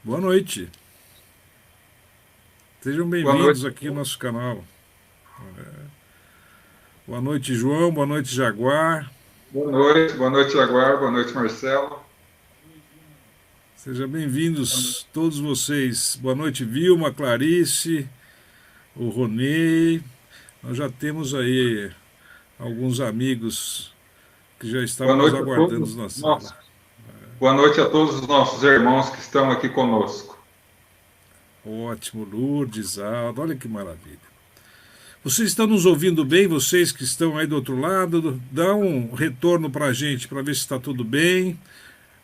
Boa noite. Sejam Boa noite. bem-vindos aqui ao nosso canal. Boa noite, João. Boa noite, Jaguar. Boa noite, Jaguar. Boa noite, Marcelo. Sejam bem-vindos todos vocês. Boa noite, Vilma, Clarice, o Ronei. Nós já temos aí alguns amigos que já estavam Boa nos noite a aguardando todos. na sala. Nossa, boa noite a todos os nossos irmãos que estão aqui conosco. Ótimo, Lourdes, Aldo, olha que maravilha. Vocês estão nos ouvindo bem? Vocês que estão aí do outro lado, dá um retorno para a gente para ver se está tudo bem,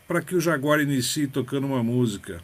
para que o Jaguar inicie tocando uma música.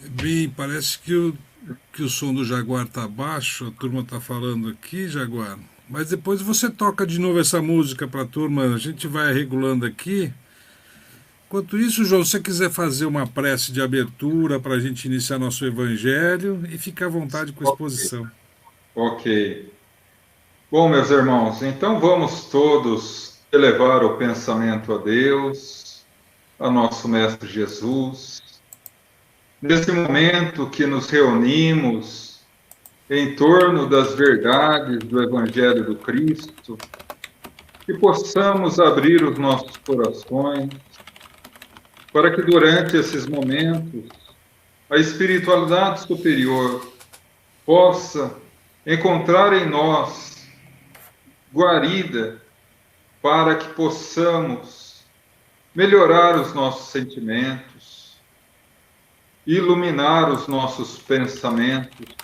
Bem, parece que o som do Jaguar tá baixo, a turma tá falando aqui, Jaguar. Mas depois você toca de novo essa música para a turma, a gente vai regulando aqui. Enquanto isso, João, se você quiser fazer uma prece de abertura para a gente iniciar nosso evangelho e ficar à vontade com a Ok. exposição. Ok. Bom, meus irmãos, então vamos todos elevar o pensamento a Deus, a nosso Mestre Jesus. Nesse momento que nos reunimos em torno das verdades do Evangelho do Cristo, que possamos abrir os nossos corações para que durante esses momentos a espiritualidade superior possa encontrar em nós guarida para que possamos melhorar os nossos sentimentos, iluminar os nossos pensamentos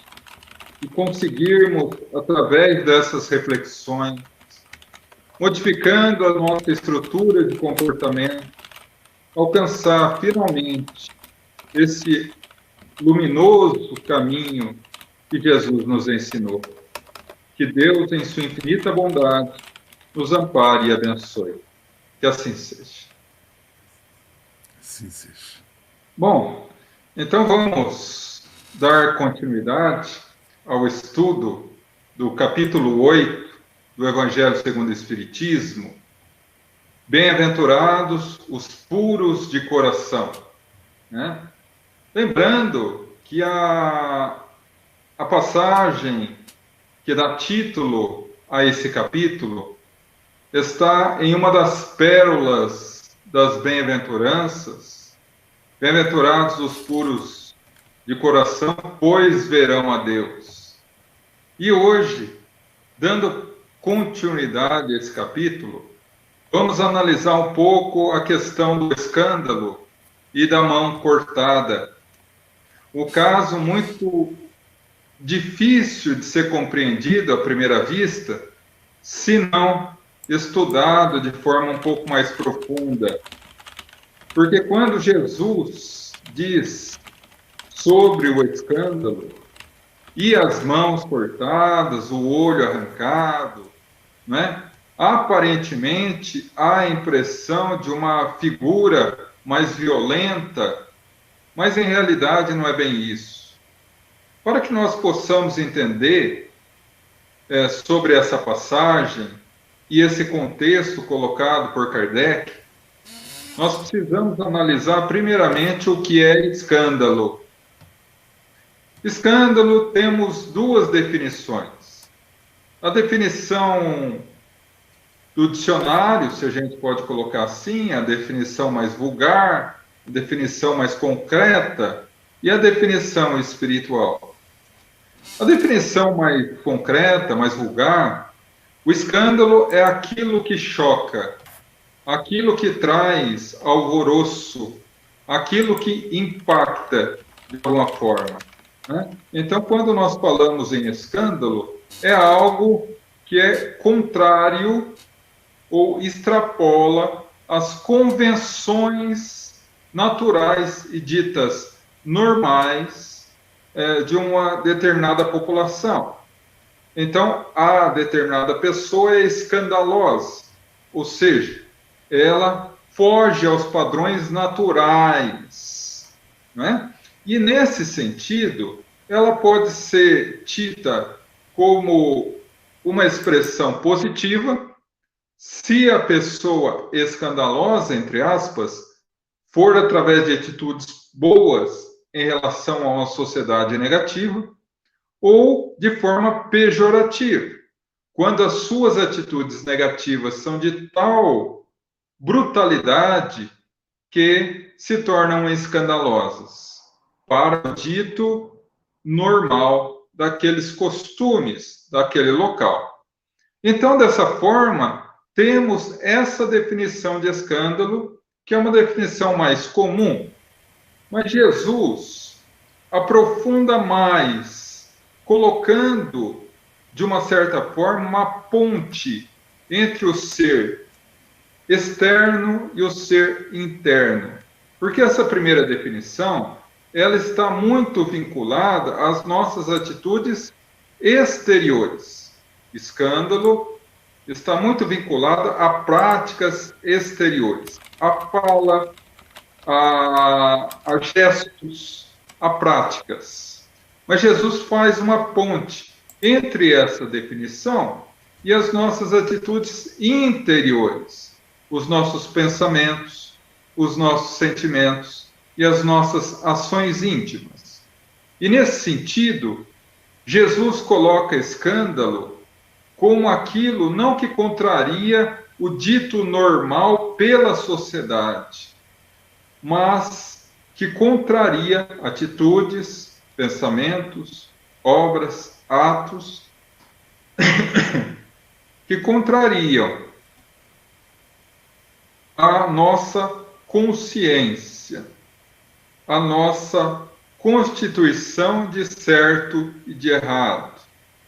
e conseguirmos, através dessas reflexões, modificando a nossa estrutura de comportamento, alcançar finalmente esse luminoso caminho que Jesus nos ensinou. que Deus, em sua infinita bondade, nos ampare e abençoe. Que assim seja. Assim seja. Bom, então vamos dar continuidade ao estudo do capítulo 8 do Evangelho segundo o Espiritismo. Bem-aventurados os puros de coração, né? Lembrando que a passagem que dá título a esse capítulo está em uma das pérolas das bem-aventuranças. Bem-aventurados os puros de coração, pois verão a Deus. E hoje, dando continuidade a esse capítulo, vamos analisar um pouco a questão do escândalo e da mão cortada. Um caso muito difícil de ser compreendido à primeira vista, se não estudado de forma um pouco mais profunda. Porque quando Jesus diz sobre o escândalo e as mãos cortadas, o olho arrancado, né? Aparentemente há a impressão de uma figura mais violenta, mas em realidade não é bem isso. Para que nós possamos entender sobre essa passagem e esse contexto colocado por Kardec, nós precisamos analisar primeiramente o que é escândalo. Escândalo, temos duas definições. A definição do dicionário, se a gente pode colocar assim, a definição mais vulgar, a definição mais concreta e a definição espiritual. A definição mais concreta, mais vulgar, o escândalo é aquilo que choca, aquilo que traz alvoroço, aquilo que impacta de alguma forma, né? Então, quando nós falamos em escândalo, é algo que é contrário ou extrapola as convenções naturais e ditas normais de uma determinada população. Então, a determinada pessoa é escandalosa, ou seja, ela foge aos padrões naturais, né? E nesse sentido, ela pode ser tida como uma expressão positiva se a pessoa escandalosa, entre aspas, for através de atitudes boas em relação a uma sociedade negativa, ou de forma pejorativa, quando as suas atitudes negativas são de tal brutalidade que se tornam escandalosas para o dito normal daqueles costumes daquele local. Então, dessa forma, temos essa definição de escândalo, que é uma definição mais comum. Mas Jesus aprofunda mais, colocando, de uma certa forma, uma ponte entre o ser externo e o ser interno. Porque essa primeira definição, ela está muito vinculada às nossas atitudes exteriores. Escândalo está muito vinculado a práticas exteriores, a fala, a gestos, a práticas. Mas Jesus faz uma ponte entre essa definição e as nossas atitudes interiores, os nossos pensamentos, os nossos sentimentos e as nossas ações íntimas. E nesse sentido, Jesus coloca escândalo como aquilo não que contraria o dito normal pela sociedade, mas que contraria atitudes, pensamentos, obras, atos que contrariam a nossa consciência, a nossa constituição de certo e de errado,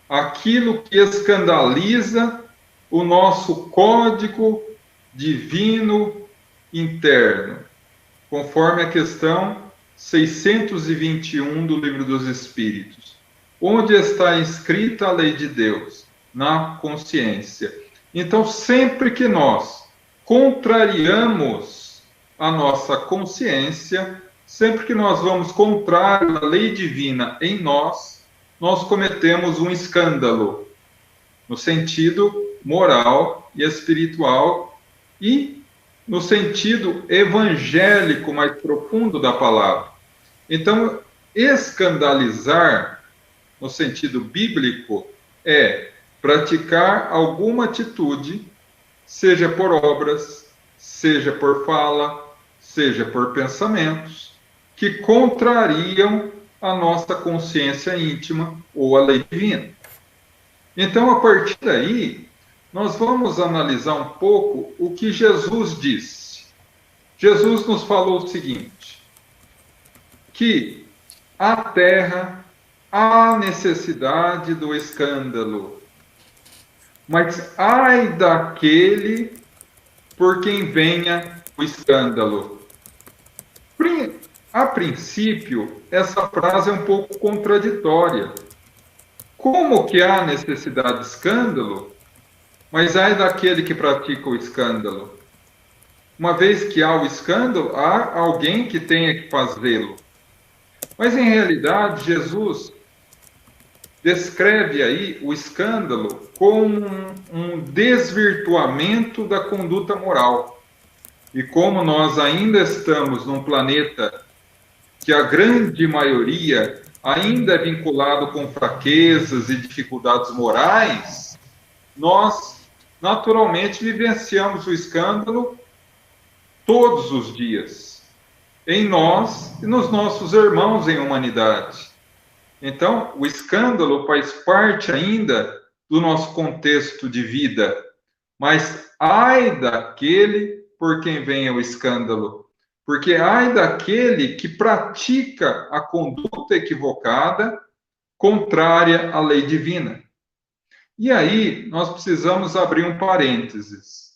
aquilo que escandaliza o nosso código divino interno, conforme a questão 621 do Livro dos Espíritos, onde está inscrita a lei de Deus. na consciência. Então, sempre que nós contrariamos a nossa consciência, sempre que nós vamos contrário à lei divina em nós, nós cometemos um escândalo, no sentido moral e espiritual e no sentido evangélico mais profundo da palavra. Então, escandalizar, no sentido bíblico, é praticar alguma atitude, seja por obras, seja por fala, seja por pensamentos, que contrariam a nossa consciência íntima ou a lei divina. Então, a partir daí, nós vamos analisar um pouco o que Jesus disse. Jesus nos falou o seguinte, que a terra há necessidade do escândalo, mas ai daquele por quem venha o escândalo. A princípio, essa frase é um pouco contraditória. Como que há necessidade de escândalo, mas ai daquele que pratica o escândalo? Uma vez que há o escândalo, há alguém que tenha que fazê-lo. Mas, em realidade, Jesus descreve aí o escândalo como um desvirtuamento da conduta moral. E como nós ainda estamos num planeta que a grande maioria ainda é vinculado com fraquezas e dificuldades morais, nós naturalmente vivenciamos o escândalo todos os dias, em nós e nos nossos irmãos em humanidade. Então, o escândalo faz parte ainda do nosso contexto de vida, mas ai daquele por quem venha o escândalo, porque ai daquele que pratica a conduta equivocada, contrária à lei divina. E aí, nós precisamos abrir um parênteses,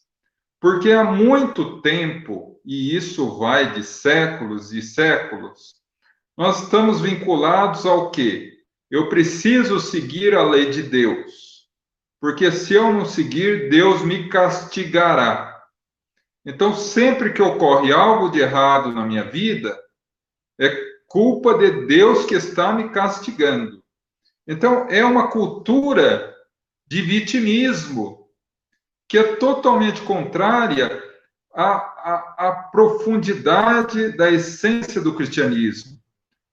porque há muito tempo, e isso vai de séculos e séculos, nós estamos vinculados ao quê? Eu preciso seguir a lei de Deus, porque se eu não seguir, Deus me castigará. Então, sempre que ocorre algo de errado na minha vida, é culpa de Deus que está me castigando. Então, é uma cultura de vitimismo que é totalmente contrária à profundidade da essência do cristianismo.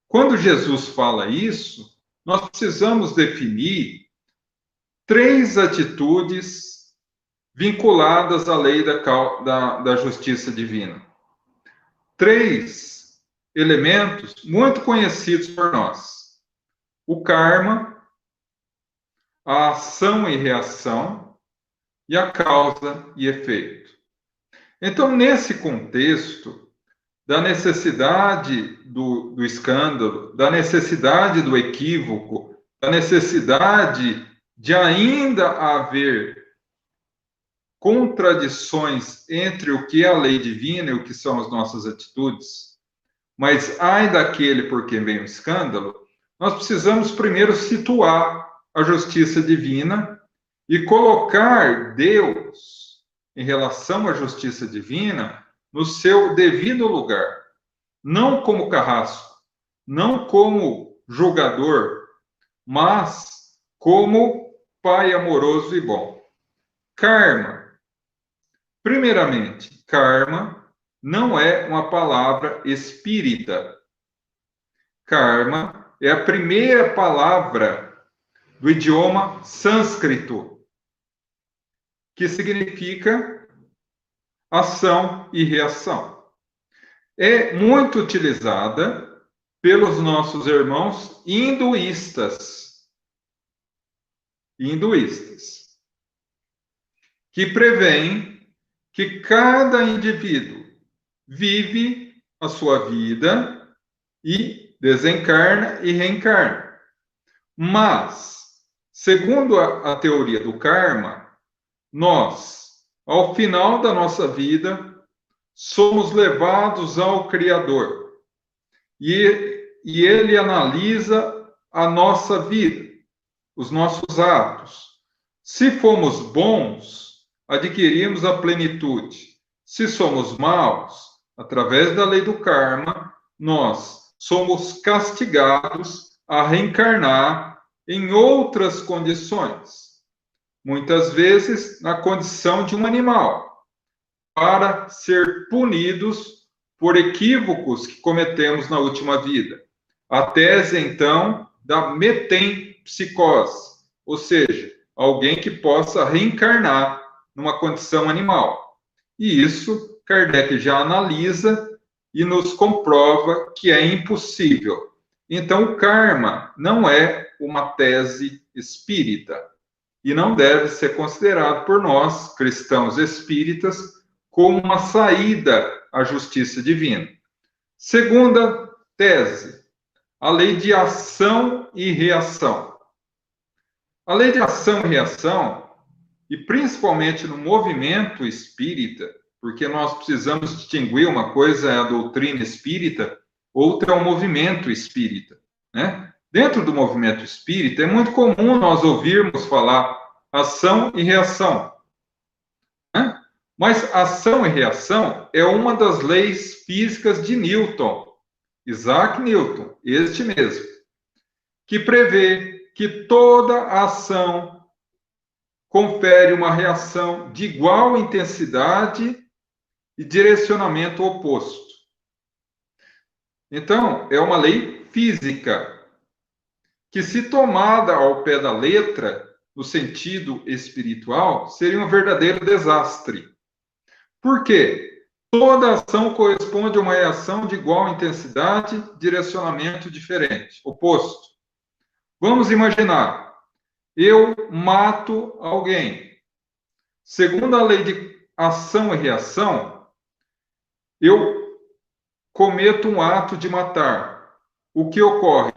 Quando Jesus fala isso, nós precisamos definir 3 atitudes vinculadas à lei da justiça divina. 3 elementos muito conhecidos por nós: o karma, a ação e reação e a causa e efeito. Então, nesse contexto da necessidade do escândalo, da necessidade do equívoco, da necessidade de ainda haver contradições entre o que é a lei divina e o que são as nossas atitudes, mas ai daquele por quem vem o escândalo, nós precisamos primeiro situar a justiça divina e colocar Deus, em relação à justiça divina, no seu devido lugar, não como carrasco, não como julgador, mas como Pai amoroso e bom. Karma. Primeiramente, karma não é uma palavra espírita. Karma é a primeira palavra do idioma sânscrito, que significa ação e reação. É muito utilizada pelos nossos irmãos hinduístas, que prevêem que cada indivíduo vive a sua vida e desencarna e reencarna. Mas, segundo a teoria do karma, nós, ao final da nossa vida, somos levados ao Criador. E ele analisa a nossa vida, os nossos atos. Se fomos bons, adquirimos a plenitude. Se somos maus, através da lei do karma, nós somos castigados a reencarnar em outras condições. Muitas vezes na condição de um animal, para ser punidos por equívocos que cometemos na última vida. A tese, então, da metempsicose, ou seja, alguém que possa reencarnar numa condição animal. E isso Kardec já analisa e nos comprova que é impossível. Então, o karma não é uma tese espírita e não deve ser considerado por nós, cristãos espíritas, como uma saída à justiça divina. Segunda tese, a lei de ação e reação. A lei de ação e reação, e principalmente no movimento espírita, porque nós precisamos distinguir, uma coisa é a doutrina espírita, outra é o movimento espírita, né? Dentro do movimento espírita, é muito comum nós ouvirmos falar ação e reação, né? Mas ação e reação é uma das leis físicas de Newton, Isaac Newton, este mesmo, que prevê que toda ação confere uma reação de igual intensidade e direcionamento oposto. Então, é uma lei física que, se tomada ao pé da letra, no sentido espiritual, seria um verdadeiro desastre. Por quê? Toda ação corresponde a uma reação de igual intensidade, direcionamento diferente, oposto. Vamos imaginar, eu mato alguém. Segundo a lei de ação e reação, eu cometo um ato de matar. O que ocorre?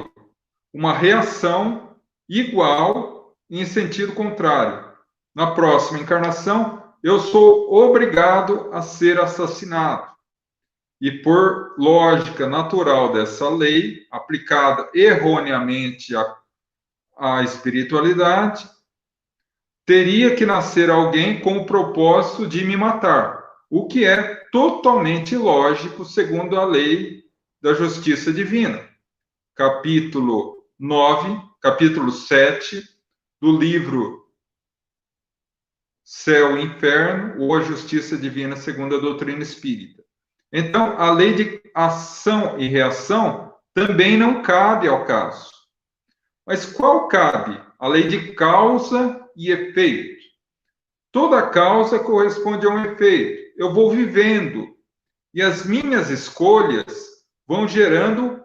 Uma reação igual em sentido contrário. Na próxima encarnação, eu sou obrigado a ser assassinado. E por lógica natural dessa lei, aplicada erroneamente à espiritualidade, teria que nascer alguém com o propósito de me matar, o que é totalmente ilógico segundo a lei da justiça divina. Capítulo 9, capítulo 7 do livro Céu e Inferno, ou a Justiça Divina segundo a doutrina espírita. Então, a lei de ação e reação também não cabe ao caso. Mas qual cabe? A lei de causa e efeito. Toda causa corresponde a um efeito. Eu vou vivendo e as minhas escolhas vão gerando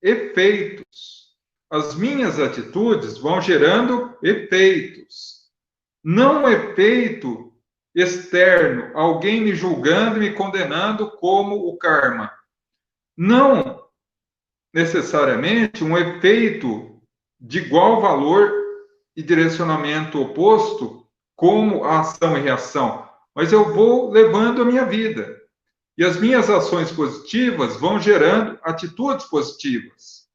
efeitos. As minhas atitudes vão gerando efeitos. Não um efeito externo, alguém me julgando e me condenando como o karma. Não necessariamente um efeito de igual valor e direcionamento oposto, como a ação e reação, mas eu vou levando a minha vida. E as minhas ações positivas vão gerando atitudes positivas.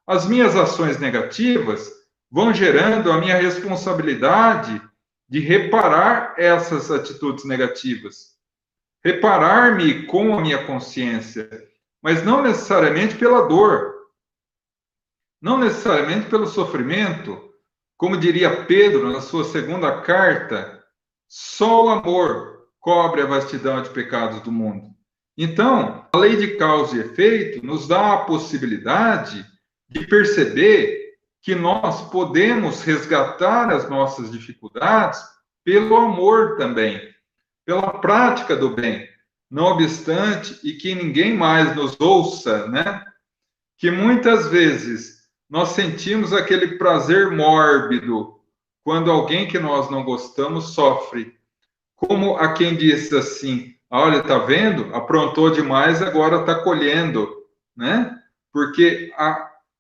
As minhas ações negativas vão gerando a minha responsabilidade de reparar essas atitudes negativas. Reparar-me com a minha consciência, mas não necessariamente pela dor, não necessariamente pelo sofrimento. Como diria Pedro na sua segunda carta, só o amor cobre a vastidão de pecados do mundo. Então, a lei de causa e efeito nos dá a possibilidade de perceber que nós podemos resgatar as nossas dificuldades pelo amor também, pela prática do bem. Não obstante, e que ninguém mais nos ouça, né? Que muitas vezes nós sentimos aquele prazer mórbido quando alguém que nós não gostamos sofre. Como a quem diz assim, olha, tá vendo? Aprontou demais, agora está colhendo, né? Porque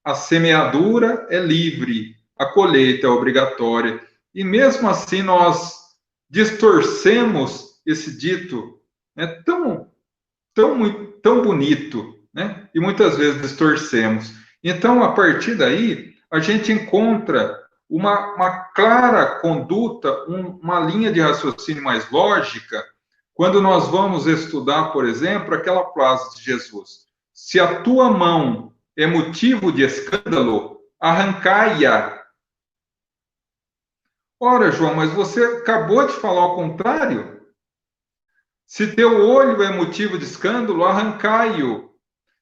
a semeadura é livre, a colheita é obrigatória. E mesmo assim nós distorcemos esse dito, né, tão bonito, né? E muitas vezes distorcemos. Então, a partir daí, a gente encontra uma clara conduta, uma linha de raciocínio mais lógica, quando nós vamos estudar, por exemplo, aquela frase de Jesus: se a tua mão é motivo de escândalo, arrancai-a. Ora, João, mas você acabou de falar ao contrário. Se teu olho é motivo de escândalo, arrancai-o.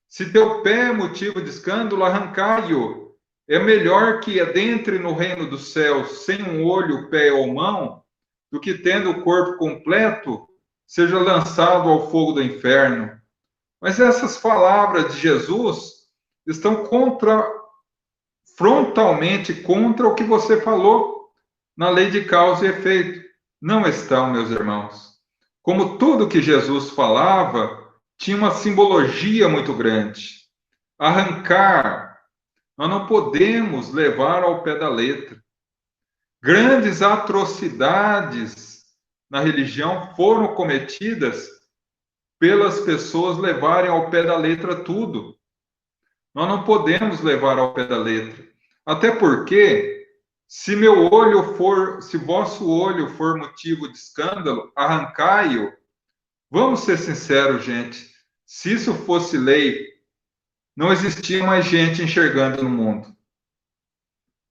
Se teu pé é motivo de escândalo, arrancai-o. É melhor que adentre no reino dos céus sem um olho, pé ou mão, do que tendo o corpo completo, seja lançado ao fogo do inferno. Mas essas palavras de Jesus estão frontalmente contra o que você falou na lei de causa e efeito. Não estão, meus irmãos. Como tudo que Jesus falava tinha uma simbologia muito grande. Arrancar, nós não podemos levar ao pé da letra. Grandes atrocidades na religião foram cometidas pelas pessoas levarem ao pé da letra tudo. Nós não podemos levar ao pé da letra. Até porque, se vosso olho for motivo de escândalo, arrancai-o. Vamos ser sinceros, gente. Se isso fosse lei, não existia mais gente enxergando no mundo.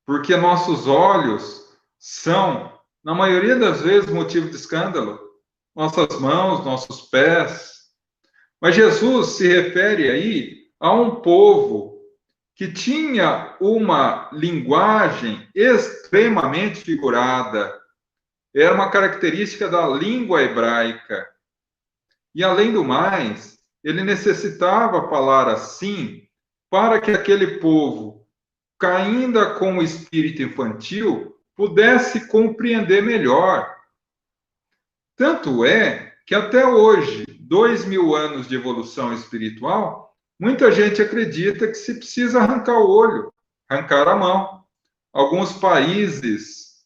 Porque nossos olhos são, na maioria das vezes, motivo de escândalo. Nossas mãos, nossos pés. Mas Jesus se refere aí a um povo que tinha uma linguagem extremamente figurada. Era uma característica da língua hebraica. E, além do mais, ele necessitava falar assim para que aquele povo, ainda com o espírito infantil, pudesse compreender melhor. Tanto é que até hoje, 2000 anos de evolução espiritual, muita gente acredita que se precisa arrancar o olho, arrancar a mão. Alguns países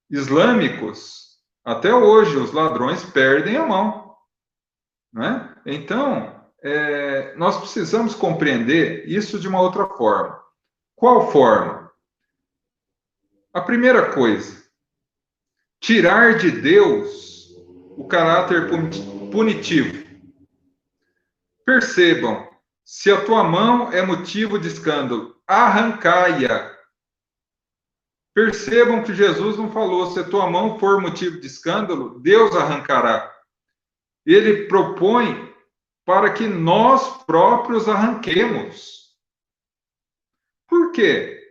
islâmicos, até hoje, os ladrões perdem a mão. Né? Então, nós precisamos compreender isso de uma outra forma. Qual forma? A primeira coisa, tirar de Deus o caráter punitivo. Percebam, se a tua mão é motivo de escândalo, arrancai-a. Percebam que Jesus não falou, se a tua mão for motivo de escândalo, Deus arrancará. Ele propõe para que nós próprios arranquemos. Por quê?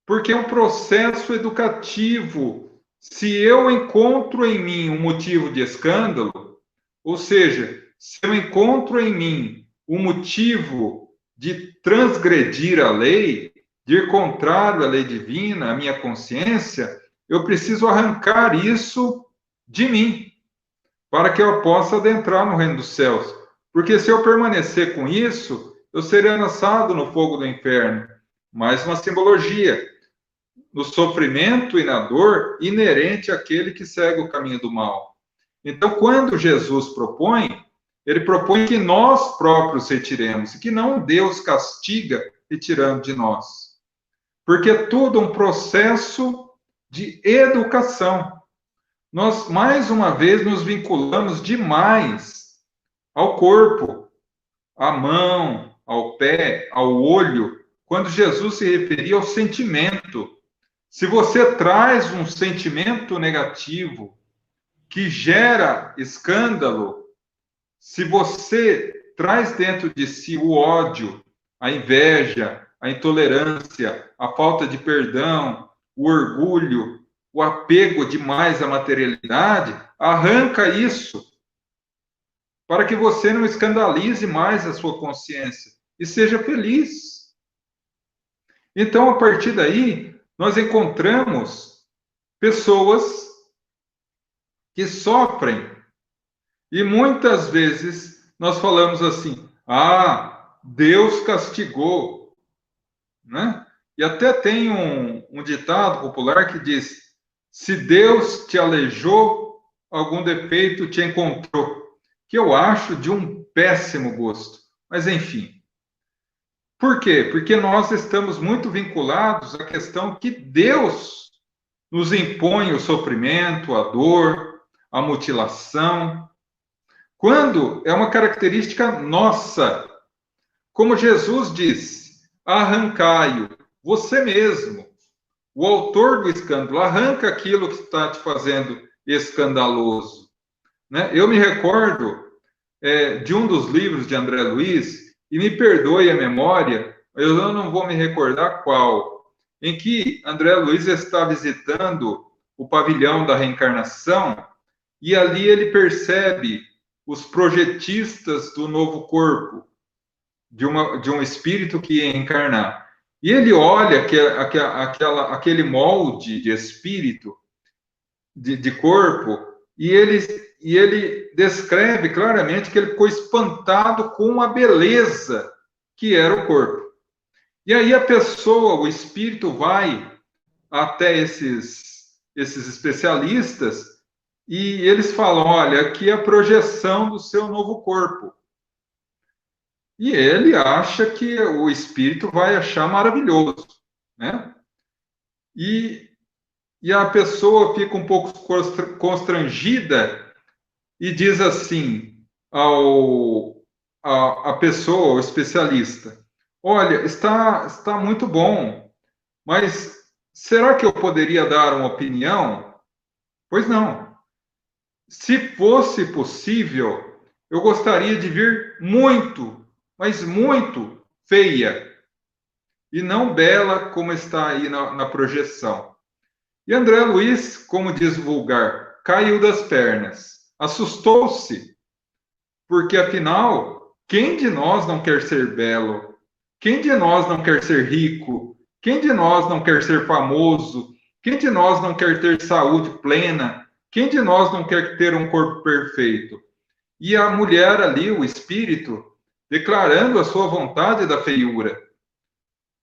Porque é um processo educativo. Se eu encontro em mim um motivo de escândalo, ou seja, se eu encontro em mim um motivo de transgredir a lei, de ir contrário à lei divina, à minha consciência, eu preciso arrancar isso de mim, para que eu possa adentrar no reino dos céus. Porque se eu permanecer com isso, eu serei lançado no fogo do inferno. Mais uma simbologia. No sofrimento e na dor inerente àquele que segue o caminho do mal. Então, quando Jesus propõe, ele propõe que nós próprios retiremos, e que não Deus castiga retirando de nós. Porque é tudo um processo de educação. Nós, mais uma vez, nos vinculamos demais ao corpo, à mão, ao pé, ao olho, quando Jesus se referia ao sentimento. Se você traz um sentimento negativo que gera escândalo, se você traz dentro de si o ódio, a inveja, a intolerância, a falta de perdão, o orgulho, o apego demais à materialidade, arranca isso para que você não escandalize mais a sua consciência e seja feliz. Então, a partir daí, nós encontramos pessoas que sofrem e muitas vezes nós falamos assim, Deus castigou, né? E até tem um ditado popular que diz, se Deus te aleijou, algum defeito te encontrou, que eu acho de um péssimo gosto, mas enfim. Por quê? Porque nós estamos muito vinculados à questão que Deus nos impõe o sofrimento, a dor, a mutilação, quando é uma característica nossa. Como Jesus diz, arrancai-o, você mesmo, o autor do escândalo, arranca aquilo que está te fazendo escandaloso. Né? Eu me recordo de um dos livros de André Luiz, e me perdoe a memória, eu não vou me recordar qual, em que André Luiz está visitando o pavilhão da reencarnação, e ali ele percebe os projetistas do novo corpo, de um espírito que ia encarnar. E ele olha aquele molde de espírito, de corpo, e ele descreve claramente que ele ficou espantado com a beleza que era o corpo. E aí a pessoa, o espírito, vai até esses especialistas e eles falam, olha, aqui é a projeção do seu novo corpo. E ele acha que o espírito vai achar maravilhoso, né? E a pessoa fica um pouco constrangida e diz assim a pessoa, o especialista, olha, está muito bom, mas será que eu poderia dar uma opinião? Pois não. Se fosse possível, eu gostaria de vir muito, mas muito feia, e não bela como está aí na projeção. E André Luiz, como diz o vulgar, caiu das pernas, assustou-se, porque afinal, quem de nós não quer ser belo? Quem de nós não quer ser rico? Quem de nós não quer ser famoso? Quem de nós não quer ter saúde plena? Quem de nós não quer ter um corpo perfeito? E a mulher ali, o espírito, declarando a sua vontade da feiura.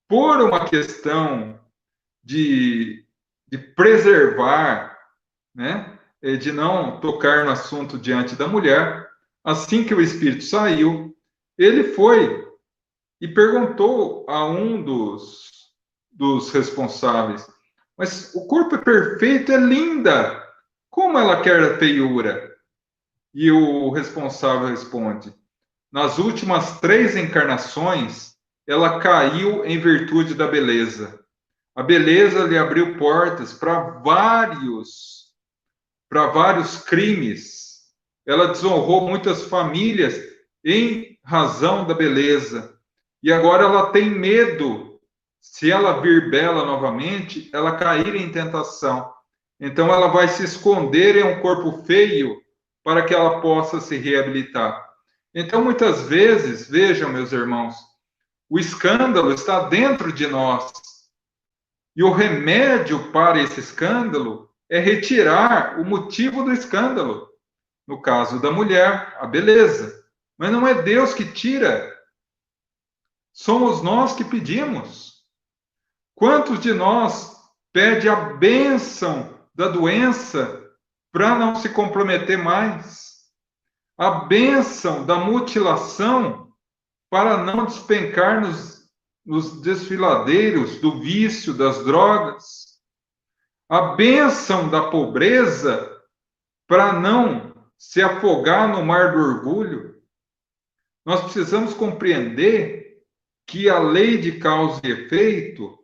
Por uma questão de preservar, né, de não tocar no assunto diante da mulher, assim que o espírito saiu, ele foi e perguntou a um dos responsáveis, mas o corpo é perfeito, é linda, como ela quer a feiura? E o responsável responde, nas últimas 3 encarnações, ela caiu em virtude da beleza. A beleza lhe abriu portas para vários crimes. Ela desonrou muitas famílias em razão da beleza. E agora ela tem medo, se ela vir bela novamente, ela cair em tentação. Então ela vai se esconder em um corpo feio para que ela possa se reabilitar. Então, muitas vezes, vejam, meus irmãos, o escândalo está dentro de nós. E o remédio para esse escândalo é retirar o motivo do escândalo. No caso da mulher, a beleza. Mas não é Deus que tira. Somos nós que pedimos. Quantos de nós pede a bênção da doença para não se comprometer mais? A bênção da mutilação para não despencar nos desfiladeiros do vício, das drogas. A bênção da pobreza para não se afogar no mar do orgulho. Nós precisamos compreender que a lei de causa e efeito,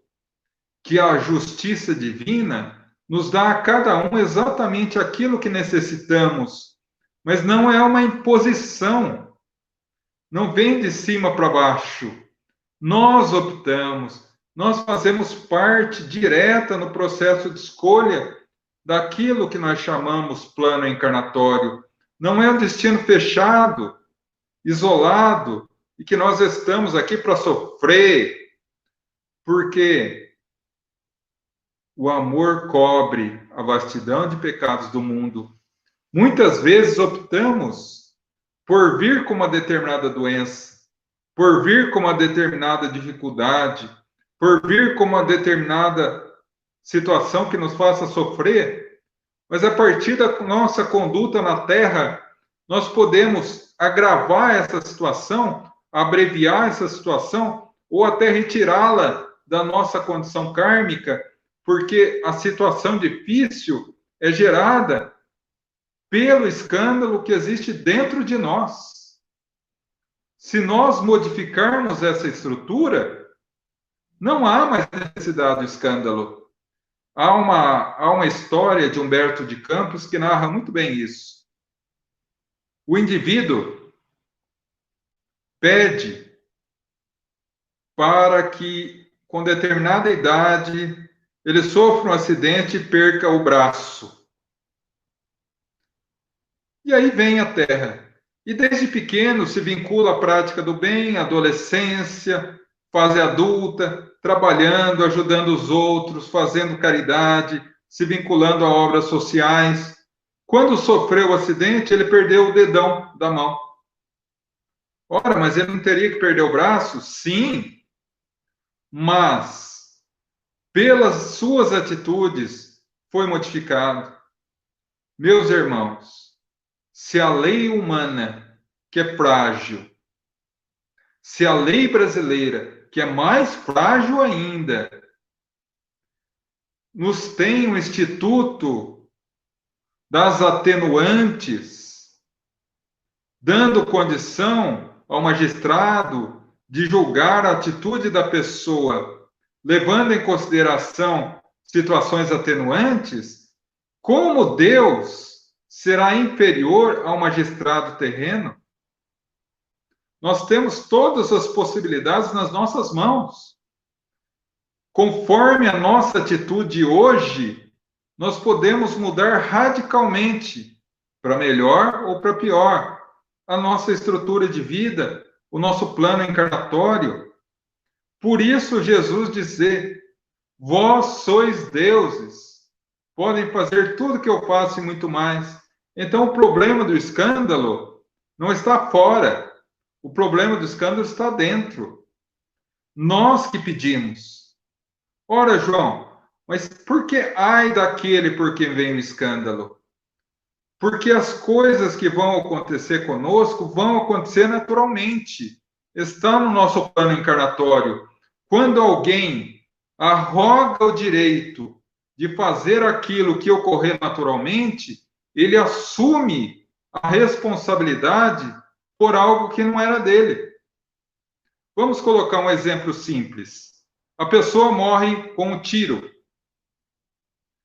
que a justiça divina, nos dá a cada um exatamente aquilo que necessitamos, mas não é uma imposição, não vem de cima para baixo. Nós optamos, nós fazemos parte direta no processo de escolha daquilo que nós chamamos plano encarnatório. Não é um destino fechado, isolado, e que nós estamos aqui para sofrer, porque o amor cobre a vastidão de pecados do mundo. Muitas vezes optamos por vir com uma determinada doença, por vir com uma determinada dificuldade, por vir com uma determinada situação que nos faça sofrer, mas a partir da nossa conduta na Terra, nós podemos agravar essa situação, abreviar essa situação, ou até retirá-la da nossa condição kármica, porque a situação difícil é gerada pelo escândalo que existe dentro de nós. Se nós modificarmos essa estrutura, não há mais necessidade do escândalo. Há uma história de Humberto de Campos que narra muito bem isso. O indivíduo pede para que, com determinada idade, ele sofra um acidente e perca o braço. E aí vem a Terra. E desde pequeno se vincula à prática do bem, adolescência, fase adulta, trabalhando, ajudando os outros, fazendo caridade, se vinculando a obras sociais. Quando sofreu o acidente, ele perdeu o dedão da mão. Ora, mas ele não teria que perder o braço? Sim, mas pelas suas atitudes foi modificado. Meus irmãos, se a lei humana, que é frágil, se a lei brasileira, que é mais frágil ainda, nos tem um instituto das atenuantes, dando condição ao magistrado de julgar a atitude da pessoa, levando em consideração situações atenuantes, como Deus será inferior ao magistrado terreno? Nós temos todas as possibilidades nas nossas mãos. Conforme a nossa atitude hoje, nós podemos mudar radicalmente, para melhor ou para pior, a nossa estrutura de vida, o nosso plano encarnatório. Por isso, Jesus dizer: vós sois deuses, podem fazer tudo que eu faço e muito mais. Então, o problema do escândalo não está fora. O problema do escândalo está dentro. Nós que pedimos. Ora, João, mas por que ai daquele por quem vem o escândalo? Porque as coisas que vão acontecer conosco vão acontecer naturalmente. Está no nosso plano encarnatório. Quando alguém arroga o direito de fazer aquilo que ocorrer naturalmente, ele assume a responsabilidade por algo que não era dele. Vamos colocar um exemplo simples. A pessoa morre com um tiro.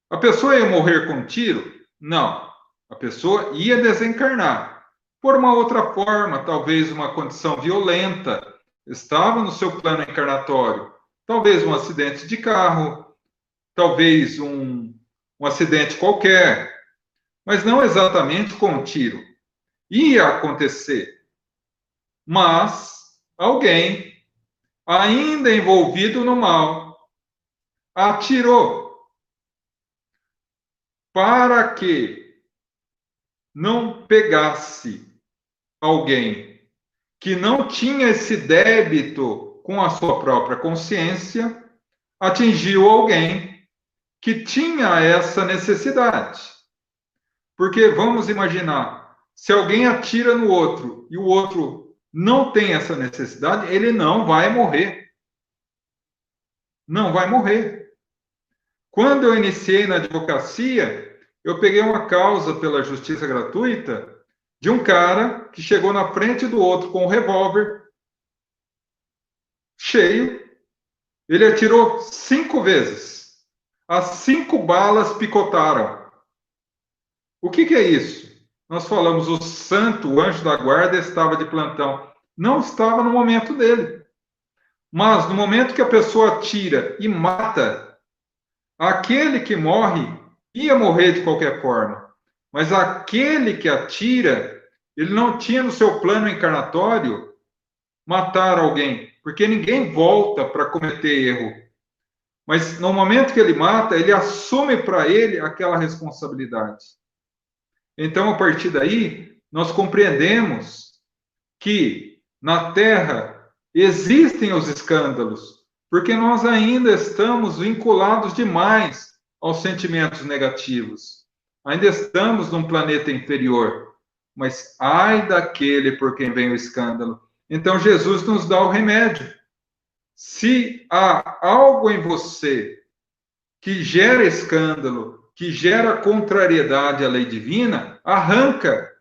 A pessoa ia morrer com um tiro? Não. A pessoa ia desencarnar. Por uma outra forma, talvez uma condição violenta, estava no seu plano encarnatório. Talvez um acidente de carro, talvez um acidente qualquer, mas não exatamente com um tiro. Ia acontecer. Mas alguém, ainda envolvido no mal, atirou para que não pegasse alguém que não tinha esse débito com a sua própria consciência, atingiu alguém que tinha essa necessidade. Porque vamos imaginar, se alguém atira no outro e o outro não tem essa necessidade, ele não vai morrer. Não vai morrer. Quando eu iniciei na advocacia, eu peguei uma causa pela justiça gratuita de um cara que chegou na frente do outro com um revólver cheio. Ele atirou 5 vezes. As 5 balas picotaram. O que é isso? Nós falamos, o santo, o anjo da guarda, estava de plantão. Não estava no momento dele. Mas no momento que a pessoa atira e mata, aquele que morre ia morrer de qualquer forma. Mas aquele que atira, ele não tinha no seu plano encarnatório matar alguém, porque ninguém volta para cometer erro. Mas no momento que ele mata, ele assume para ele aquela responsabilidade. Então, a partir daí, nós compreendemos que na Terra existem os escândalos, porque nós ainda estamos vinculados demais aos sentimentos negativos. Ainda estamos num planeta inferior. Mas ai daquele por quem vem o escândalo. Então, Jesus nos dá o remédio. Se há algo em você que gera escândalo, que gera contrariedade à lei divina, arranca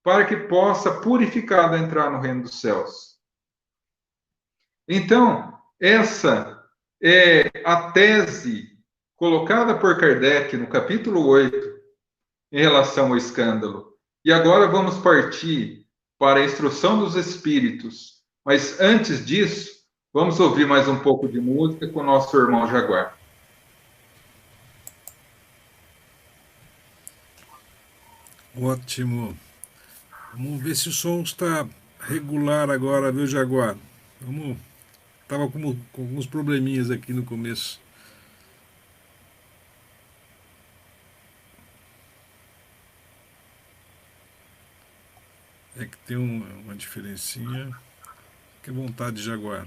para que possa purificado entrar no reino dos céus. Então, essa é a tese colocada por Kardec no capítulo 8 em relação ao escândalo. E agora vamos partir para a instrução dos espíritos. Mas antes disso, vamos ouvir mais um pouco de música com o nosso irmão Jaguar. Ótimo. Vamos ver se o som está regular agora, viu, Jaguar? Vamos. Tava com alguns probleminhas aqui no começo. É que tem uma diferencinha. Que vontade, Jaguar.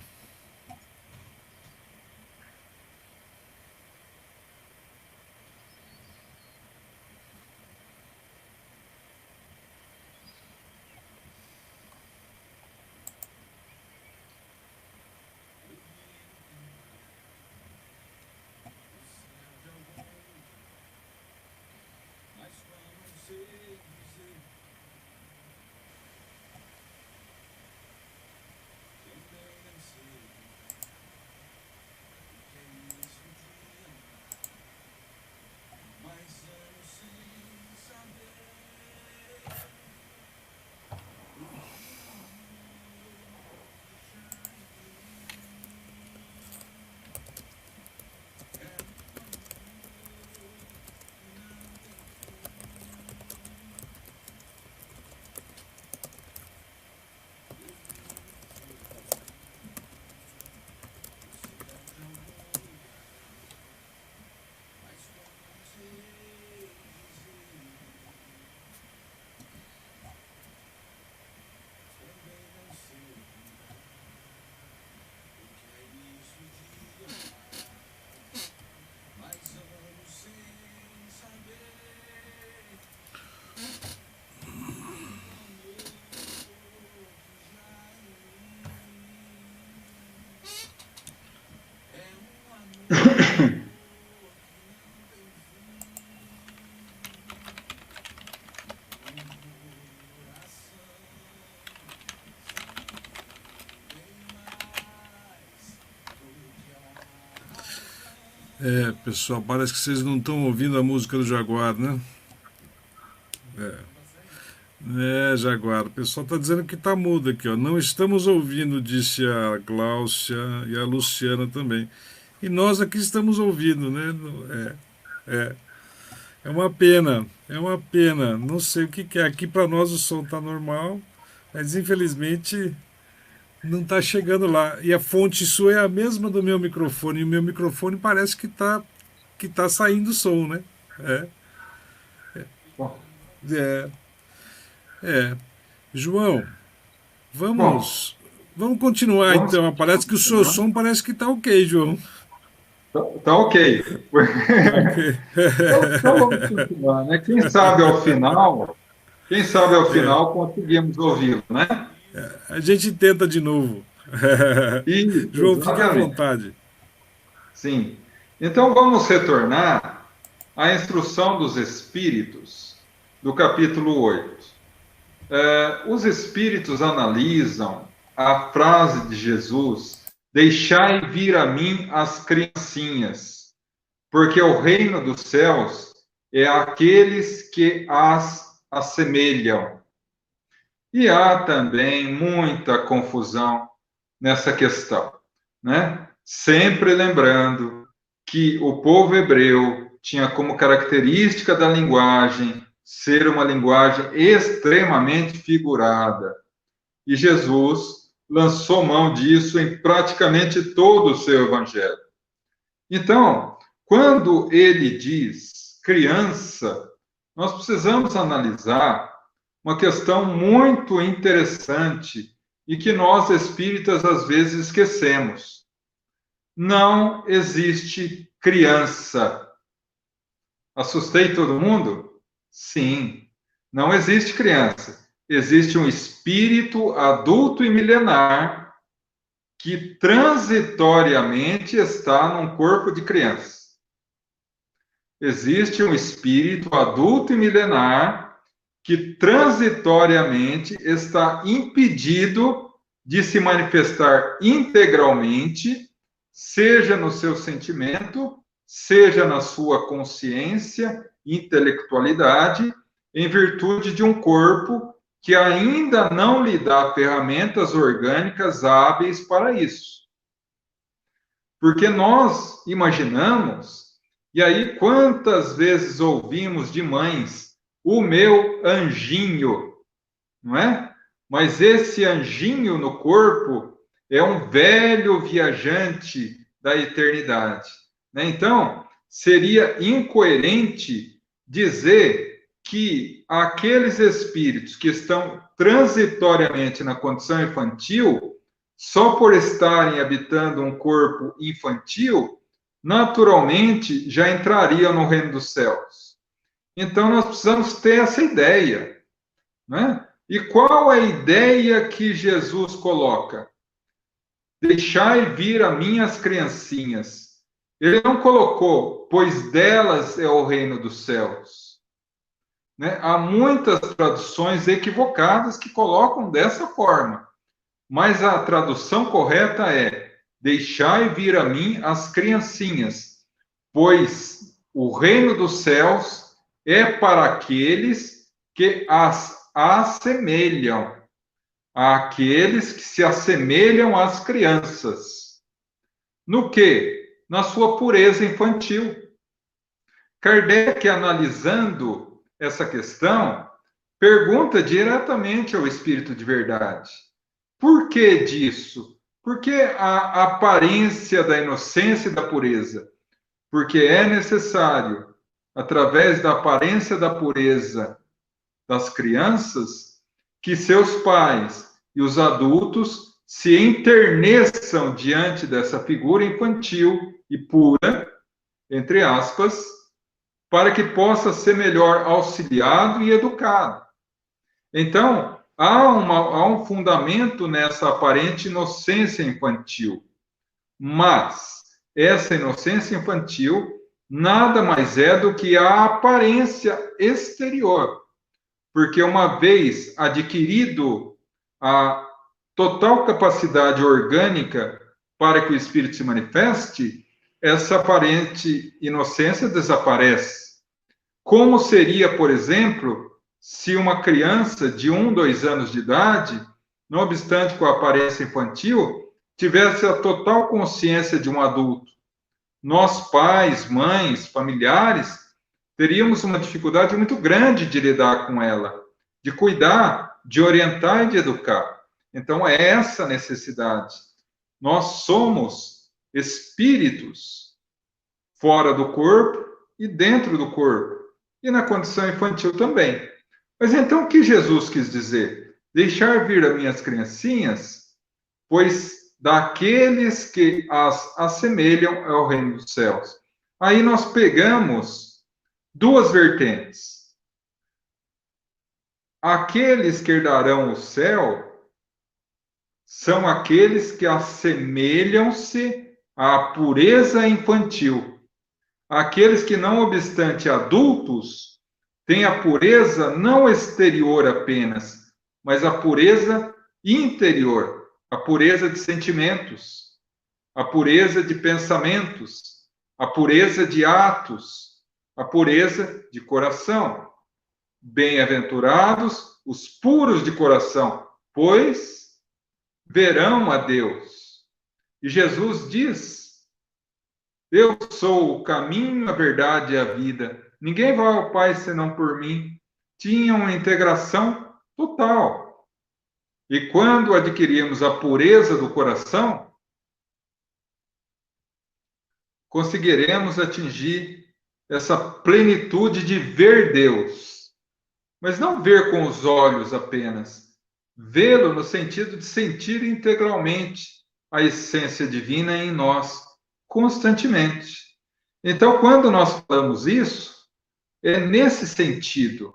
É, pessoal, parece que vocês não estão ouvindo a música do Jaguar, né? Jaguar, o pessoal está dizendo que está mudo aqui, ó. Não estamos ouvindo, disse a Gláucia e a Luciana também. E nós aqui estamos ouvindo, né? É, é uma pena, é uma pena. Não sei o que que é. Aqui para nós o som está normal, mas infelizmente não está chegando lá. E a fonte sua é a mesma do meu microfone, e o meu microfone parece que tá saindo som, né? É, Bom, é, é. João, bom, vamos continuar vamos então. Parece que o seu continuar. som parece que tá ok, João. Tá ok. Tá ok. Então vamos continuar, né? Quem sabe ao É, final conseguimos ouvi-lo, né? a gente tenta de novo. Isso, João, fique à exatamente. vontade. Sim. Então vamos retornar à instrução dos espíritos do capítulo 8. Os espíritos analisam a frase de Jesus: deixai vir a mim as criancinhas, porque o reino dos céus é aqueles que as assemelham. E há também muita confusão nessa questão, né? Sempre lembrando que o povo hebreu tinha como característica da linguagem ser uma linguagem extremamente figurada. E Jesus lançou mão disso em praticamente todo o seu evangelho. Então, quando ele diz criança, nós precisamos analisar uma questão muito interessante e que nós espíritas às vezes esquecemos. Não existe criança. Assustei todo mundo? Sim, não existe criança. Existe um espírito adulto e milenar que transitoriamente está num corpo de criança. Existe um espírito adulto e milenar que transitoriamente está impedido de se manifestar integralmente, seja no seu sentimento, seja na sua consciência, intelectualidade, em virtude de um corpo que ainda não lhe dá ferramentas orgânicas hábeis para isso. Porque nós imaginamos, e aí quantas vezes ouvimos de mães, o meu anjinho, não é? Mas esse anjinho no corpo é um velho viajante da eternidade, né? Então, seria incoerente dizer que aqueles espíritos que estão transitoriamente na condição infantil, só por estarem habitando um corpo infantil, naturalmente já entrariam no reino dos céus. Então, nós precisamos ter essa ideia, né? E qual é a ideia que Jesus coloca? Deixai vir a mim as criancinhas. Ele não colocou, pois delas é o reino dos céus. Né? Há muitas traduções equivocadas que colocam dessa forma. Mas a tradução correta é: deixai vir a mim as criancinhas, pois o reino dos céus é para aqueles que as assemelham, àqueles que se assemelham às crianças. No quê? Na sua pureza infantil. Kardec, analisando essa questão, pergunta diretamente ao Espírito de Verdade: por que disso? Por que a aparência da inocência e da pureza? Porque é necessário, através da aparência da pureza das crianças, que seus pais e os adultos se enterneçam diante dessa figura infantil e pura, entre aspas, para que possa ser melhor auxiliado e educado. Então, há um fundamento nessa aparente inocência infantil, mas essa inocência infantil nada mais é do que a aparência exterior, porque uma vez adquirido a total capacidade orgânica para que o espírito se manifeste, essa aparente inocência desaparece. Como seria, por exemplo, se uma criança de 1, 2 anos de idade, não obstante com a aparência infantil, tivesse a total consciência de um adulto? Nós, pais, mães, familiares, teríamos uma dificuldade muito grande de lidar com ela, de cuidar, de orientar e de educar. Então, é essa a necessidade. Nós somos espíritos fora do corpo e dentro do corpo, e na condição infantil também. Mas então, o que Jesus quis dizer? Deixar vir as minhas criancinhas, pois daqueles que as assemelham ao reino dos céus. Aí nós pegamos duas vertentes. Aqueles que herdarão o céu são aqueles que assemelham-se à pureza infantil. Aqueles que, não obstante adultos, têm a pureza não exterior apenas, mas a pureza interior, a pureza de sentimentos, a pureza de pensamentos, a pureza de atos, a pureza de coração. Bem-aventurados os puros de coração, pois verão a Deus. E Jesus diz: eu sou o caminho, a verdade e a vida. Ninguém vai ao Pai senão por mim. Tinha uma integração total. E quando adquirimos a pureza do coração, conseguiremos atingir essa plenitude de ver Deus. Mas não ver com os olhos apenas. Vê-lo no sentido de sentir integralmente a essência divina em nós, constantemente. Então, quando nós falamos isso, é nesse sentido.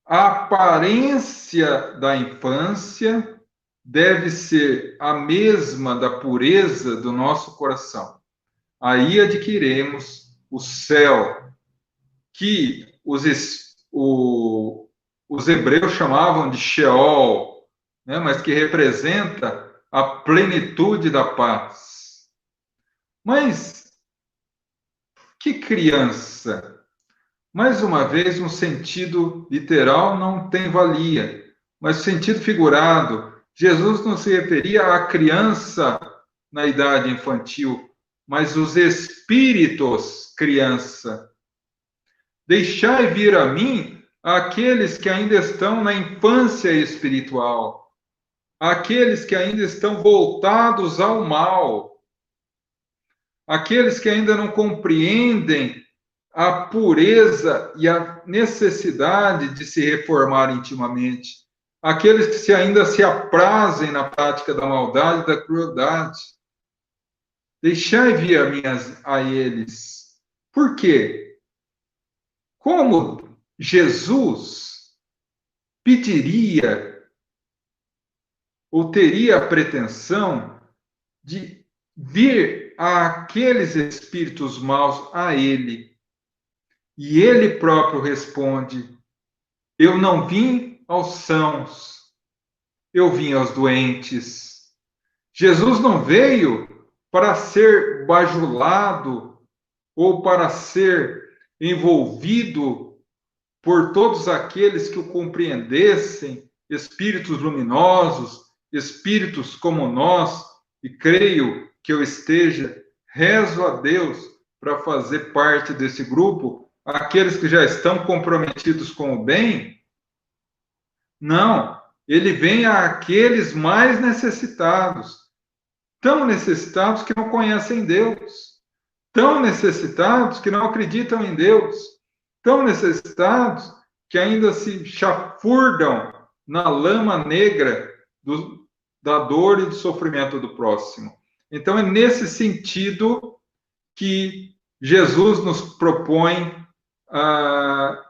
A aparência da infância deve ser a mesma da pureza do nosso coração. Aí adquiriremos o céu, que os hebreus chamavam de Sheol, né? Mas que representa a plenitude da paz. Mas que criança? Mais uma vez, um sentido literal não tem valia, mas o sentido figurado, Jesus não se referia à criança na idade infantil, mas os espíritos criança. Deixai vir a mim aqueles que ainda estão na infância espiritual, aqueles que ainda estão voltados ao mal, aqueles que ainda não compreendem a pureza e a necessidade de se reformar intimamente, aqueles que ainda se aprazem na prática da maldade e da crueldade. Deixai vir a eles. Por quê? Como Jesus pediria ou teria a pretensão de vir àqueles espíritos maus a ele? E ele próprio responde: eu não vim aos sãos, eu vim aos doentes. Jesus não veio para ser bajulado ou para ser envolvido por todos aqueles que o compreendessem, espíritos luminosos, espíritos como nós, e creio que eu esteja, rezo a Deus para fazer parte desse grupo, aqueles que já estão comprometidos com o bem. Não, ele vem àqueles mais necessitados, tão necessitados que não conhecem Deus, tão necessitados que não acreditam em Deus, tão necessitados que ainda se chafurdam na lama negra da dor e do sofrimento do próximo. Então, é nesse sentido que Jesus nos propõe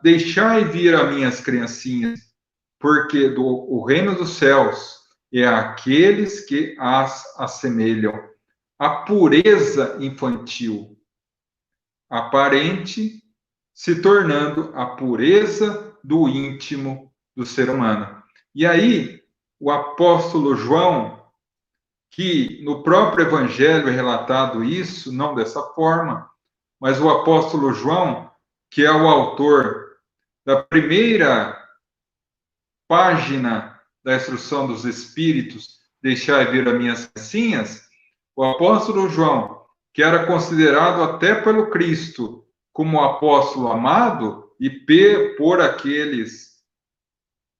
deixai vir a minhas criancinhas, porque o reino dos céus é aqueles que as assemelham. A pureza infantil aparente se tornando a pureza do íntimo do ser humano. E aí, o apóstolo João, que no próprio evangelho é relatado isso, não dessa forma, mas o apóstolo João, que é o autor da primeira página da instrução dos Espíritos, deixai vir as minhas criancinhas, o apóstolo João, que era considerado até pelo Cristo como apóstolo amado, e por aqueles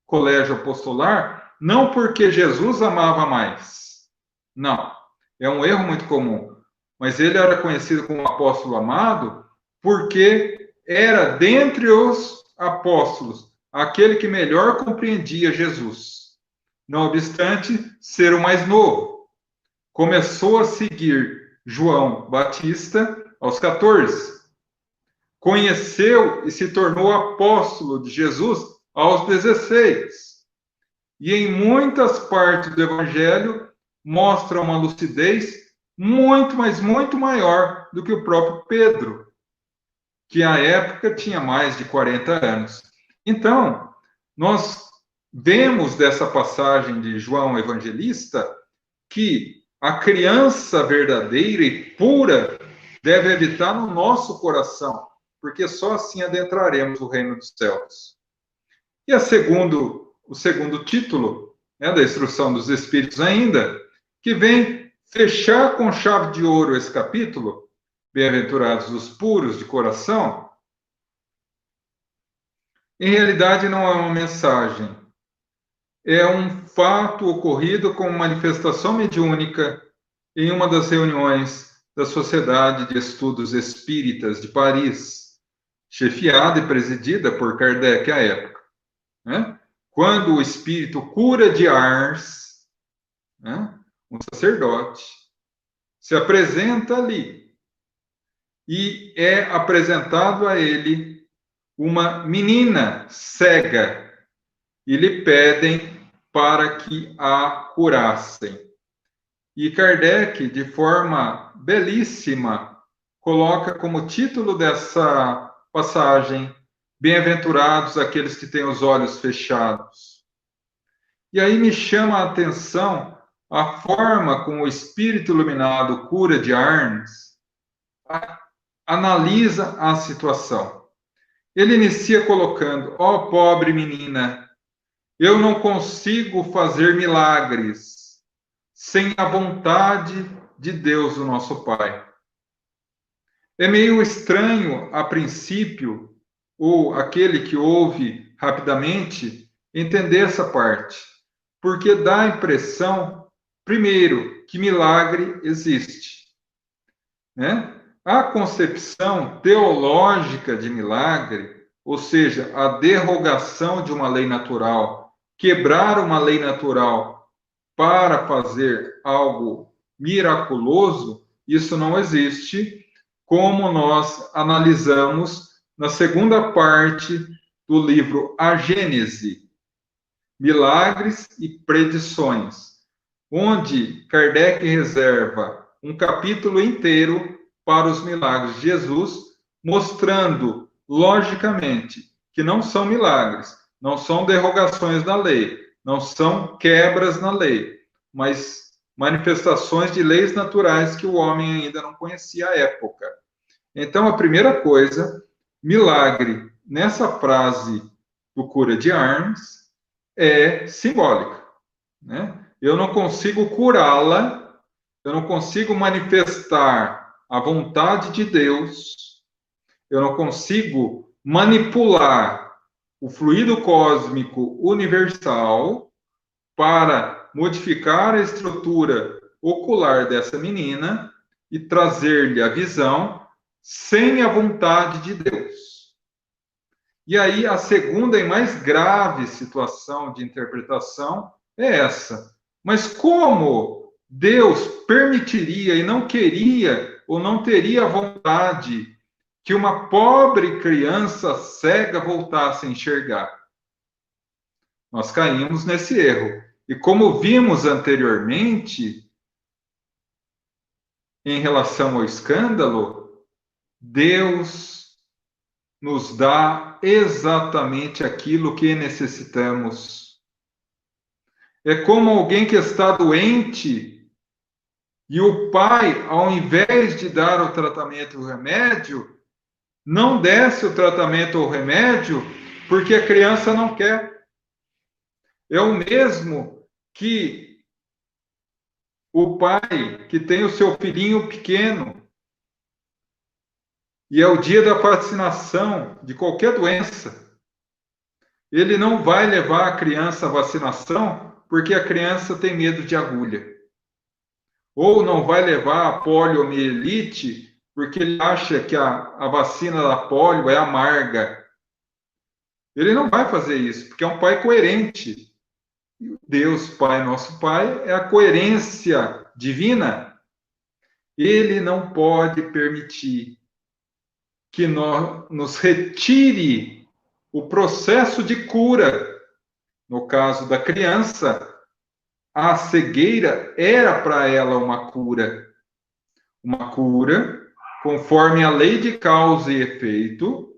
colégio apostolar, não porque Jesus amava mais, não, é um erro muito comum, mas ele era conhecido como apóstolo amado porque era dentre os apóstolos aquele que melhor compreendia Jesus. Não obstante ser o mais novo, começou a seguir João Batista aos 14. Conheceu e se tornou apóstolo de Jesus aos 16. E em muitas partes do Evangelho mostra uma lucidez muito, mas muito maior do que o próprio Pedro, que à época tinha mais de 40 anos. Então, nós vemos dessa passagem de João Evangelista que a criança verdadeira e pura deve habitar no nosso coração, porque só assim adentraremos o reino dos céus. E o segundo título, né, da instrução dos Espíritos ainda, que vem fechar com chave de ouro esse capítulo, bem-aventurados os puros de coração, em realidade não é uma mensagem, é um fato ocorrido como manifestação mediúnica em uma das reuniões da Sociedade de Estudos Espíritas de Paris, chefiada e presidida por Kardec à época, né? Quando o espírito cura de Ars, né, um sacerdote, se apresenta ali e é apresentado a ele uma menina cega e lhe pedem para que a curassem. E Kardec, de forma belíssima, coloca como título dessa passagem: Bem-aventurados aqueles que têm os olhos fechados. E aí me chama a atenção a forma como o espírito iluminado Cura de Arnes analisa a situação. Ele inicia colocando: ó pobre menina, eu não consigo fazer milagres sem a vontade de Deus, o nosso Pai. É meio estranho, a princípio, ou aquele que ouve rapidamente, entender essa parte, porque dá a impressão, primeiro, que milagre existe, né? A concepção teológica de milagre, ou seja, a derrogação de uma lei natural, quebrar uma lei natural para fazer algo miraculoso, isso não existe, como nós analisamos na segunda parte do livro A Gênese, Milagres e Predições, onde Kardec reserva um capítulo inteiro para os milagres de Jesus, mostrando, logicamente, que não são milagres, não são derrogações da lei, não são quebras na lei, mas manifestações de leis naturais que o homem ainda não conhecia à época. Então, a primeira coisa, milagre, nessa frase do Cura de Arnes, é simbólica, né? Eu não consigo curá-la, eu não consigo manifestar a vontade de Deus, eu não consigo manipular o fluido cósmico universal para modificar a estrutura ocular dessa menina e trazer-lhe a visão sem a vontade de Deus. E aí a segunda e mais grave situação de interpretação é essa. Mas como Deus permitiria e não queria ou não teria vontade que uma pobre criança cega voltasse a enxergar? Nós caímos nesse erro. E como vimos anteriormente, em relação ao escândalo, Deus nos dá exatamente aquilo que necessitamos. É como alguém que está doente e o pai, ao invés de dar o tratamento e o remédio, não desce o tratamento ou o remédio porque a criança não quer. É o mesmo que o pai que tem o seu filhinho pequeno e é o dia da vacinação de qualquer doença. Ele não vai levar a criança à vacinação porque a criança tem medo de agulha. Ou não vai levar a poliomielite porque ele acha que a vacina da polio é amarga. Ele não vai fazer isso, porque é um pai coerente. Deus, Pai, nosso Pai, é a coerência divina. Ele não pode permitir que nos retire o processo de cura. No caso da criança, a cegueira era para ela uma cura conforme a lei de causa e efeito.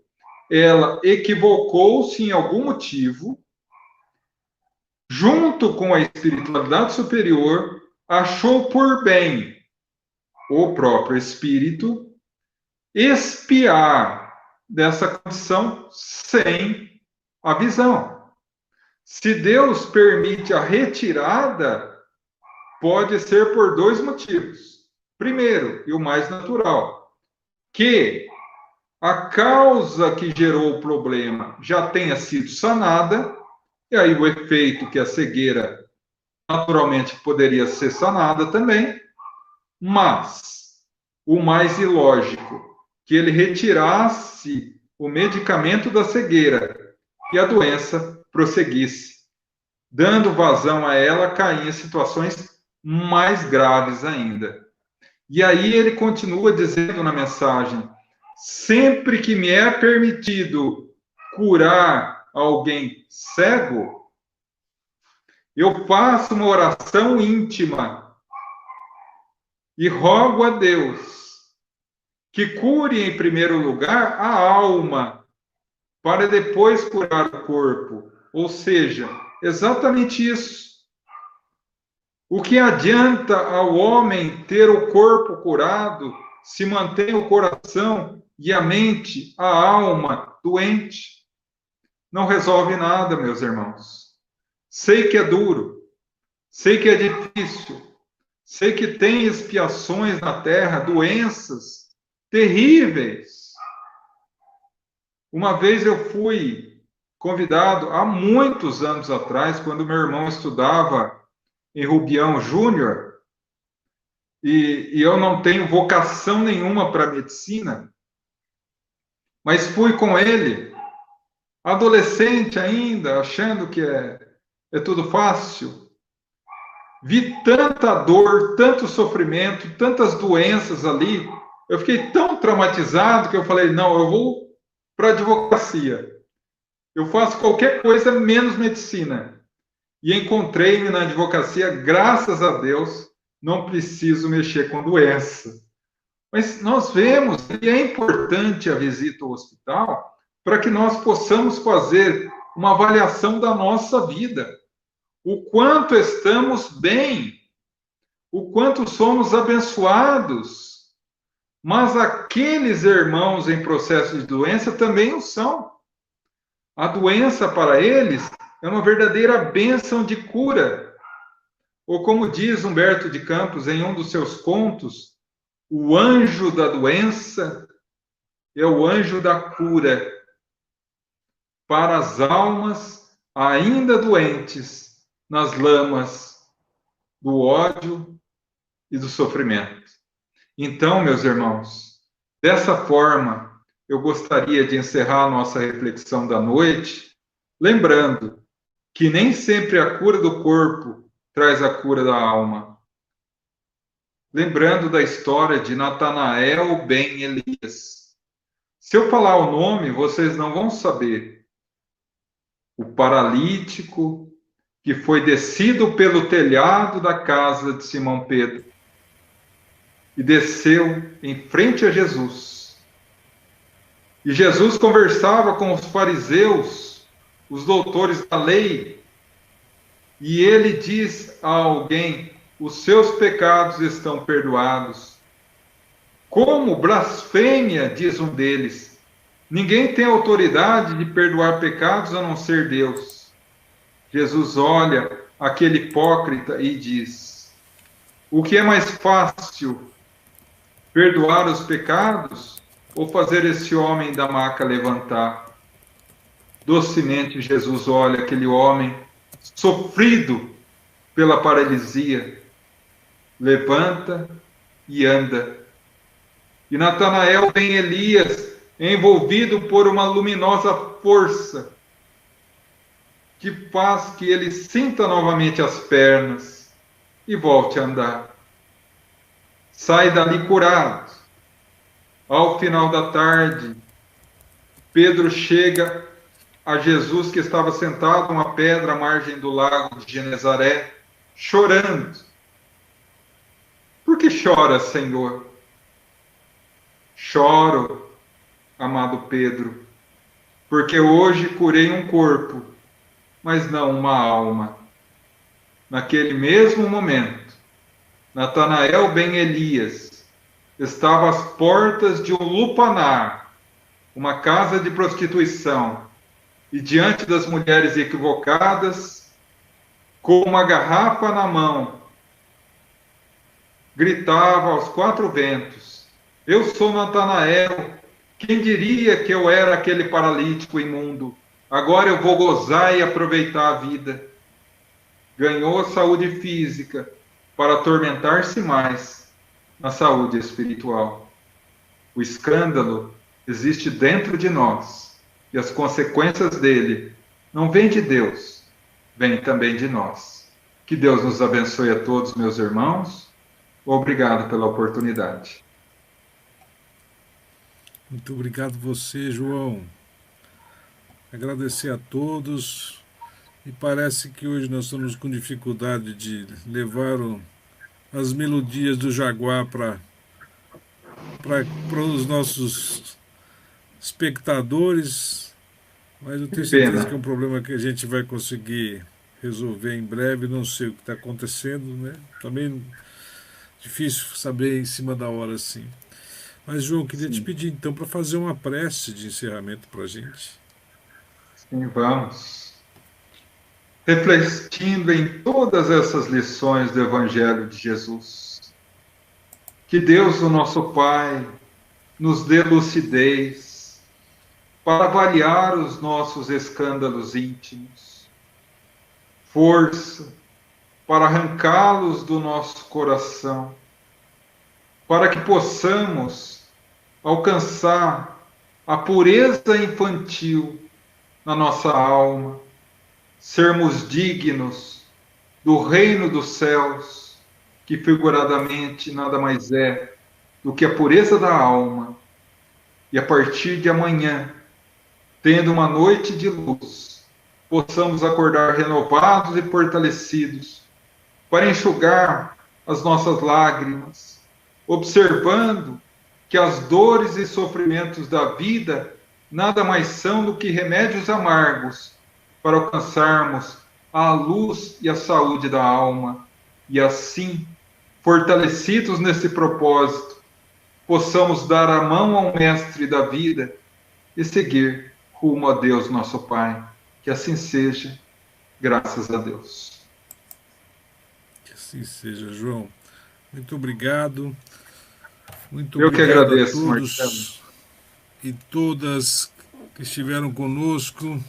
Ela equivocou-se em algum motivo, junto com a espiritualidade superior, achou por bem o próprio espírito expiar dessa condição sem a visão. Se Deus permite a retirada, pode ser por dois motivos. Primeiro, e o mais natural, que a causa que gerou o problema já tenha sido sanada, e aí o efeito que a cegueira naturalmente poderia ser sanada também, mas o mais ilógico, que ele retirasse o medicamento da cegueira e a doença prosseguisse, dando vazão a ela, cair em situações mais graves ainda. E aí ele continua dizendo na mensagem: sempre que me é permitido curar alguém cego, eu faço uma oração íntima e rogo a Deus que cure em primeiro lugar a alma, para depois curar o corpo. Ou seja, exatamente isso. O que adianta ao homem ter o corpo curado se mantém o coração e a mente, a alma doente? Não resolve nada, meus irmãos. Sei que é duro, sei que é difícil, sei que tem expiações na terra, doenças terríveis. Uma vez eu fui convidado, há muitos anos atrás, quando meu irmão estudava em Rubião Júnior, e eu não tenho vocação nenhuma para medicina, mas fui com ele, adolescente ainda, achando que é tudo fácil. Vi tanta dor, tanto sofrimento, tantas doenças ali. Eu fiquei tão traumatizado que eu falei: não, eu vou para a advocacia. Eu faço qualquer coisa menos medicina. E encontrei-me na advocacia, graças a Deus, não preciso mexer com doença. Mas nós vemos que é importante a visita ao hospital para que nós possamos fazer uma avaliação da nossa vida. O quanto estamos bem, o quanto somos abençoados. Mas aqueles irmãos em processo de doença também o são. A doença para eles é uma verdadeira bênção de cura. Ou como diz Humberto de Campos em um dos seus contos, o anjo da doença é o anjo da cura para as almas ainda doentes nas lamas do ódio e do sofrimento. Então, meus irmãos, dessa forma, eu gostaria de encerrar a nossa reflexão da noite, lembrando que nem sempre a cura do corpo traz a cura da alma. Lembrando da história de Natanael ben Elias. Se eu falar o nome, vocês não vão saber. O paralítico que foi descido pelo telhado da casa de Simão Pedro e desceu em frente a Jesus. E Jesus conversava com os fariseus, os doutores da lei, e ele diz a alguém: os seus pecados estão perdoados. Como blasfêmia, diz um deles. Ninguém tem autoridade de perdoar pecados a não ser Deus. Jesus olha aquele hipócrita e diz: o que é mais fácil, perdoar os pecados ou fazer esse homem da maca levantar? Docemente Jesus olha aquele homem sofrido pela paralisia, levanta e anda. E Natanael vem Elias, envolvido por uma luminosa força, que faz que ele sinta novamente as pernas e volte a andar. Sai dali curado. Ao final da tarde, Pedro chega a Jesus, que estava sentado a uma pedra à margem do lago de Genezaré, chorando. Por que chora, Senhor? Choro, amado Pedro, porque hoje curei um corpo, mas não uma alma. Naquele mesmo momento, Natanael ben Elias estava às portas de um lupanar, uma casa de prostituição, e diante das mulheres equivocadas, com uma garrafa na mão, gritava aos quatro ventos: eu sou Natanael, quem diria que eu era aquele paralítico imundo? Agora eu vou gozar e aproveitar a vida. Ganhou saúde física para atormentar-se mais na saúde espiritual. O escândalo existe dentro de nós e as consequências dele não vêm de Deus, vêm também de nós. Que Deus nos abençoe a todos, meus irmãos. Obrigado pela oportunidade. Muito obrigado você, João. Agradecer a todos E parece que hoje nós estamos com dificuldade de levar as melodias do Jaguar para os nossos espectadores, mas eu Que tenho certeza que é um pena. problema que a gente vai conseguir resolver em breve. Não sei o que está acontecendo, né? Também difícil saber em cima da hora assim. Mas, João, queria te Sim, pedir então para fazer uma prece de encerramento para a gente. sim, vamos. Refletindo em todas essas lições do Evangelho de Jesus. Que Deus, o nosso Pai, nos dê lucidez para avaliar os nossos escândalos íntimos, força para arrancá-los do nosso coração, para que possamos alcançar a pureza infantil na nossa alma, sermos dignos do reino dos céus, que figuradamente nada mais é do que a pureza da alma, e a partir de amanhã, tendo uma noite de luz, possamos acordar renovados e fortalecidos para enxugar as nossas lágrimas, observando que as dores e sofrimentos da vida nada mais são do que remédios amargos para alcançarmos a luz e a saúde da alma, e assim, fortalecidos nesse propósito, possamos dar a mão ao Mestre da vida e seguir rumo a Deus, nosso Pai. Que assim seja, graças a Deus. Que assim seja, João. Muito obrigado. Muito Eu que obrigado a agradeço, Marcelo. todos e todas que estiveram conosco.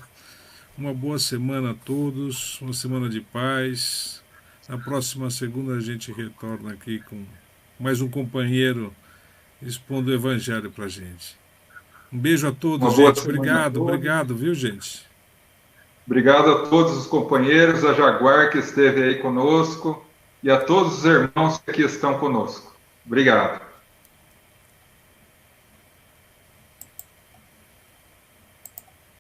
Uma boa semana a todos, uma semana de paz. Na próxima segunda a gente retorna aqui com mais um companheiro expondo o Evangelho para a gente. Um beijo a todos, Uma boa gente. semana a Obrigado, todos. obrigado, viu, gente? Obrigado a todos os companheiros, a Jaguar que esteve aí conosco e a todos os irmãos que aqui estão conosco. Obrigado.